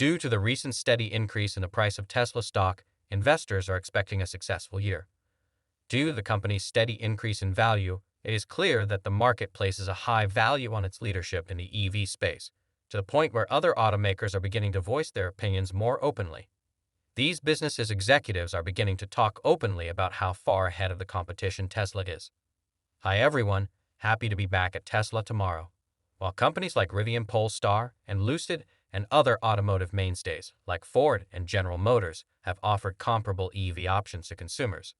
Due to the recent steady increase in the price of Tesla stock, investors are expecting a successful year. Due to the company's steady increase in value, it is clear that the market places a high value on its leadership in the EV space, to the point where other automakers are beginning to voice their opinions more openly. These businesses' executives are beginning to talk openly about how far ahead of the competition Tesla is. Hi everyone, happy to be back at Tesla tomorrow. While companies like Rivian Polestar and Lucid and other automotive mainstays like Ford and General Motors have offered comparable EV options to consumers,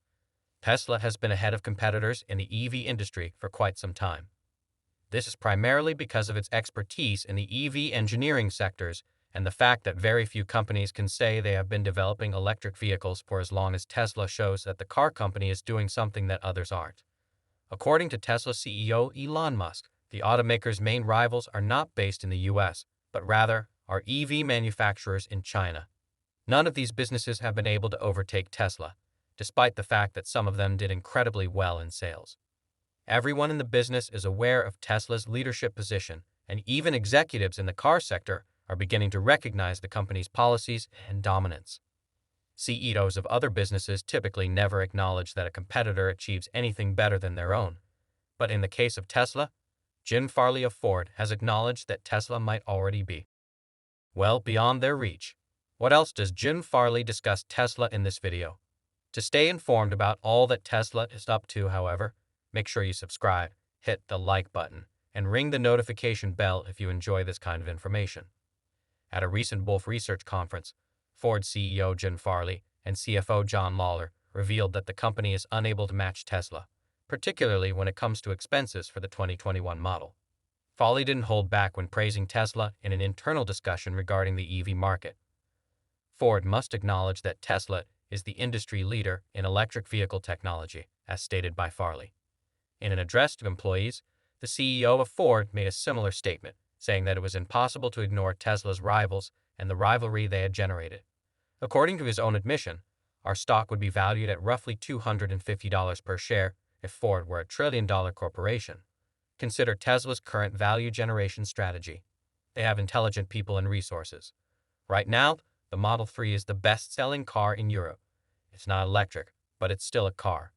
Tesla has been ahead of competitors in the EV industry for quite some time. This is primarily because of its expertise in the EV engineering sectors and the fact that very few companies can say they have been developing electric vehicles for as long as Tesla shows that the car company is doing something that others aren't. According to Tesla CEO Elon Musk, the automaker's main rivals are not based in the US, but rather are EV manufacturers in China. None of these businesses have been able to overtake Tesla, despite the fact that some of them did incredibly well in sales. Everyone in the business is aware of Tesla's leadership position, and even executives in the car sector are beginning to recognize the company's policies and dominance. CEOs of other businesses typically never acknowledge that a competitor achieves anything better than their own. But in the case of Tesla, Jim Farley of Ford has acknowledged that Tesla might already be well beyond their reach. What else does Jim Farley discuss Tesla in this video? To stay informed about all that Tesla is up to, however, make sure you subscribe, hit the like button, and ring the notification bell if you enjoy this kind of information. At a recent Wolf Research conference, Ford CEO Jim Farley and CFO John Lawler revealed that the company is unable to match Tesla, particularly when it comes to expenses for the 2021 model. Farley didn't hold back when praising Tesla in an internal discussion regarding the EV market. Ford must acknowledge that Tesla is the industry leader in electric vehicle technology, as stated by Farley. In an address to employees, the CEO of Ford made a similar statement, saying that it was impossible to ignore Tesla's rivals and the rivalry they had generated. According to his own admission, our stock would be valued at roughly $250 per share if Ford were a trillion-dollar corporation. Consider Tesla's current value generation strategy. They have intelligent people and resources. Right now, the Model 3 is the best-selling car in Europe. It's not electric, but it's still a car.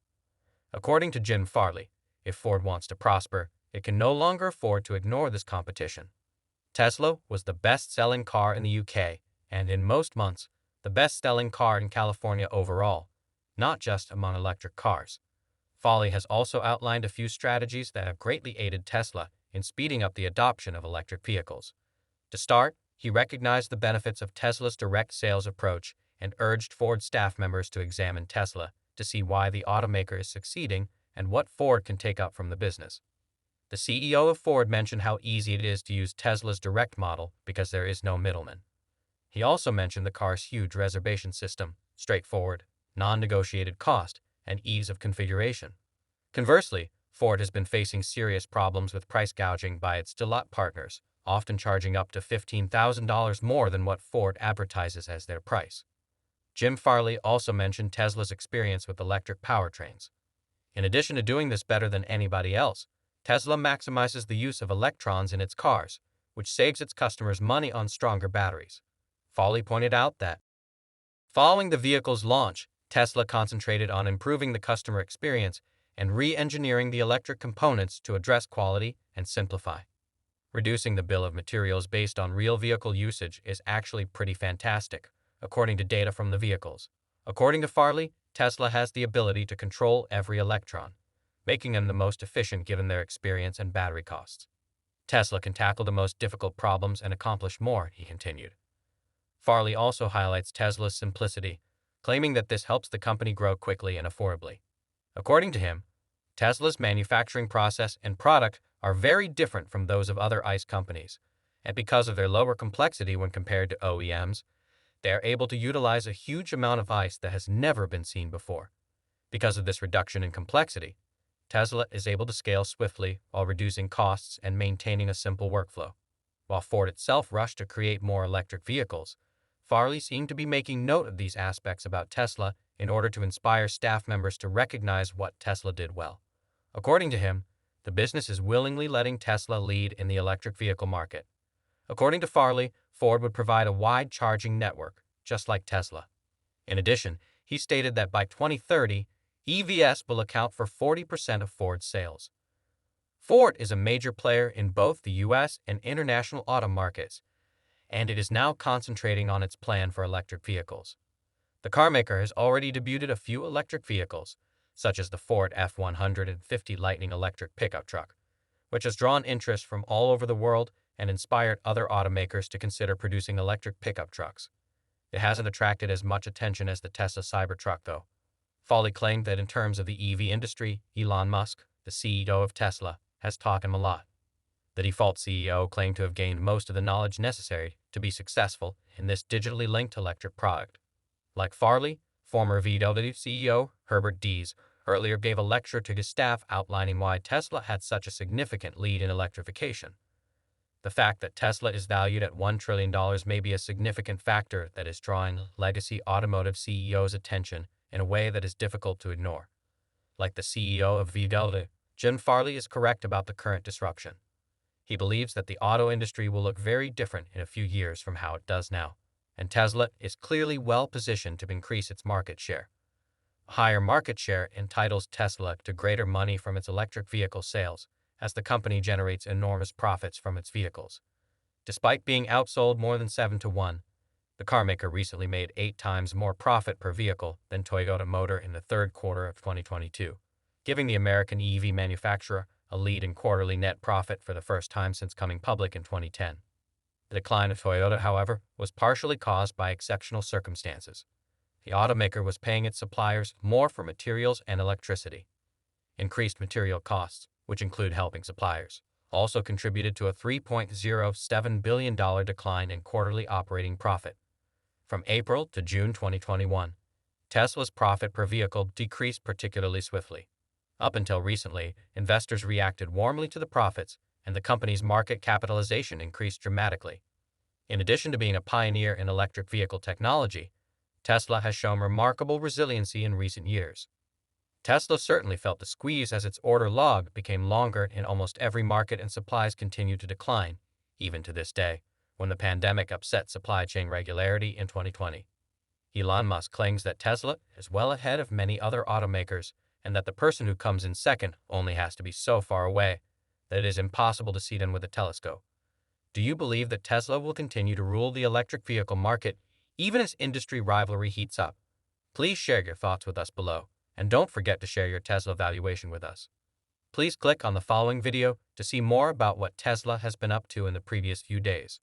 According to Jim Farley, if Ford wants to prosper, it can no longer afford to ignore this competition. Tesla was the best-selling car in the UK, and in most months, the best-selling car in California overall, not just among electric cars. Farley has also outlined a few strategies that have greatly aided Tesla in speeding up the adoption of electric vehicles. To start, he recognized the benefits of Tesla's direct sales approach and urged Ford staff members to examine Tesla to see why the automaker is succeeding and what Ford can take up from the business. The CEO of Ford mentioned how easy it is to use Tesla's direct model because there is no middleman. He also mentioned the car's huge reservation system, straightforward, non-negotiated cost, and ease of configuration. Conversely, Ford has been facing serious problems with price gouging by its tsla partners, often charging up to $15,000 more than what Ford advertises as their price. Jim Farley also mentioned Tesla's experience with electric powertrains. In addition to doing this better than anybody else, Tesla maximizes the use of electrons in its cars, which saves its customers money on stronger batteries. Farley pointed out that, following the vehicle's launch, Tesla concentrated on improving the customer experience and re-engineering the electric components to address quality and simplify. Reducing the bill of materials based on real vehicle usage is actually pretty fantastic, according to data from the vehicles. According to Farley, Tesla has the ability to control every electron, making them the most efficient given their experience and battery costs. Tesla can tackle the most difficult problems and accomplish more, he continued. Farley also highlights Tesla's simplicity, claiming that this helps the company grow quickly and affordably. According to him, Tesla's manufacturing process and product are very different from those of other ICE companies, and because of their lower complexity when compared to OEMs, they are able to utilize a huge amount of ICE that has never been seen before. Because of this reduction in complexity, Tesla is able to scale swiftly while reducing costs and maintaining a simple workflow. While Ford itself rushed to create more electric vehicles, Farley seemed to be making note of these aspects about Tesla in order to inspire staff members to recognize what Tesla did well. According to him, the business is willingly letting Tesla lead in the electric vehicle market. According to Farley, Ford would provide a wide charging network, just like Tesla. In addition, he stated that by 2030, EVs will account for 40% of Ford's sales. Ford is a major player in both the US and international auto markets, and it is now concentrating on its plan for electric vehicles. The carmaker has already debuted a few electric vehicles, such as the Ford F-150 Lightning electric pickup truck, which has drawn interest from all over the world and inspired other automakers to consider producing electric pickup trucks. It hasn't attracted as much attention as the Tesla Cybertruck, though. Farley claimed that in terms of the EV industry, Elon Musk, the CEO of Tesla, has taught him a lot. The default CEO claimed to have gained most of the knowledge necessary to be successful in this digitally linked electric product. Like Farley, former VW CEO Herbert Diess earlier gave a lecture to his staff outlining why Tesla had such a significant lead in electrification. The fact that Tesla is valued at $1 trillion may be a significant factor that is drawing legacy automotive CEOs' attention in a way that is difficult to ignore. Like the CEO of VW, Jim Farley is correct about the current disruption. He believes that the auto industry will look very different in a few years from how it does now, and Tesla is clearly well positioned to increase its market share. A higher market share entitles Tesla to greater money from its electric vehicle sales, as the company generates enormous profits from its vehicles. Despite being outsold more than 7-1, the carmaker recently made 8 times more profit per vehicle than Toyota Motor in the third quarter of 2022, giving the American EV manufacturer a lead in quarterly net profit for the first time since coming public in 2010. The decline of Toyota, however, was partially caused by exceptional circumstances. The automaker was paying its suppliers more for materials and electricity. Increased material costs, which include helping suppliers, also contributed to a $3.07 billion decline in quarterly operating profit. From April to June 2021, Tesla's profit per vehicle decreased particularly swiftly. Up until recently, investors reacted warmly to the profits, and the company's market capitalization increased dramatically. In addition to being a pioneer in electric vehicle technology, Tesla has shown remarkable resiliency in recent years. Tesla certainly felt the squeeze as its order log became longer in almost every market and supplies continued to decline, even to this day, when the pandemic upset supply chain regularity in 2020. Elon Musk claims that Tesla is well ahead of many other automakers and that the person who comes in second only has to be so far away that it is impossible to see them with a telescope. Do you believe that Tesla will continue to rule the electric vehicle market even as industry rivalry heats up? Please share your thoughts with us below, and don't forget to share your Tesla valuation with us. Please click on the following video to see more about what Tesla has been up to in the previous few days.